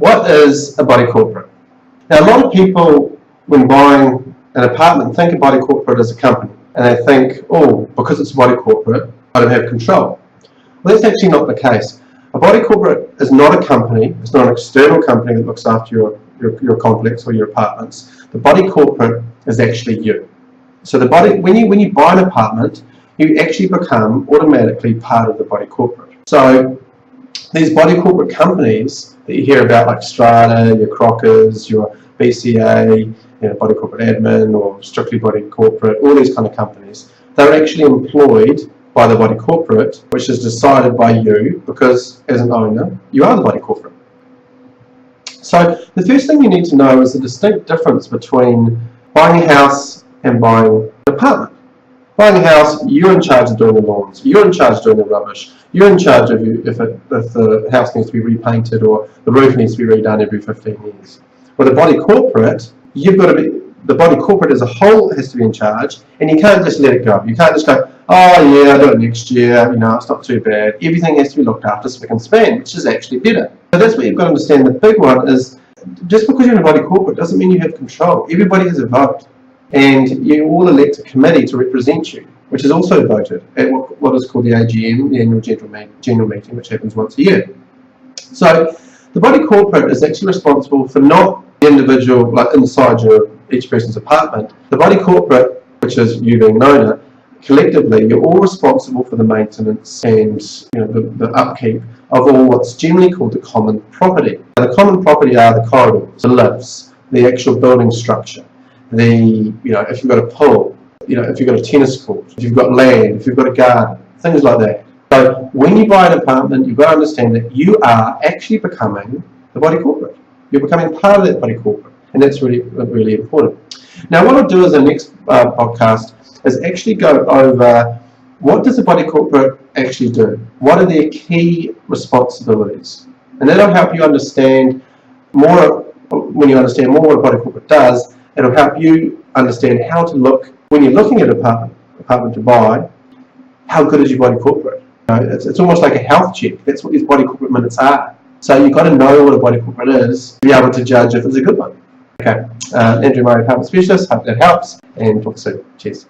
What is a body corporate? Now, a lot of people, when buying an apartment, think a body corporate as a company. And they think, oh, because it's a body corporate, I don't have control. Well, that's actually not the case. A body corporate is not a company. It's not an external company that looks after your complex or your apartments. The body corporate is actually you. So when you buy an apartment, you actually become automatically part of the body corporate. So these body corporate companies that you hear about, like Strata, your Crockers, your BCA, Body Corporate Admin, or Strictly Body Corporate, all these kind of companies, they're actually employed by the body corporate, which is decided by you, because as an owner, you are the body corporate. So the first thing you need to know is the distinct difference between buying a house and buying an apartment. Buying a house, you're in charge of doing the lawns, you're in charge of doing the rubbish, you're in charge of if the house needs to be repainted or the roof needs to be redone every 15 years. With a body corporate, the body corporate as a whole has to be in charge, and you can't just let it go. You can't just go, oh yeah, I'll do it next year, it's not too bad. Everything has to be looked after spick and span, which is actually better. So that's what you've got to understand. The big one is, just because you're in a body corporate doesn't mean you have control. Everybody has a vote, and you all elect a committee to represent you, which is also voted at what is called the AGM, the annual general meeting, which happens once a year. So the body corporate is actually responsible for not the individual, like inside each person's apartment. The body corporate, which is you being an owner, collectively, you're all responsible for the maintenance and the upkeep of all what's generally called the common property. Now, the common property are the corridors, the lifts, the actual building structure, if you've got a pool, if you've got a tennis court, if you've got land, if you've got a garden, things like that. So when you buy an apartment, you've got to understand that you are actually becoming the body corporate. You're becoming part of that body corporate, and that's really, really important. Now, what I'll do as the next podcast is actually go over what does the body corporate actually do? What are their key responsibilities? And that'll help you understand more. When you understand more what a body corporate does, it'll help you understand how to look, when you're looking at an apartment to buy, how good is your body corporate? It's almost like a health check. That's what these body corporate minutes are. So you've got to know what a body corporate is to be able to judge if it's a good one. Okay, Andrew Murray, Apartment Specialist. Hope that helps, and talk soon. Cheers.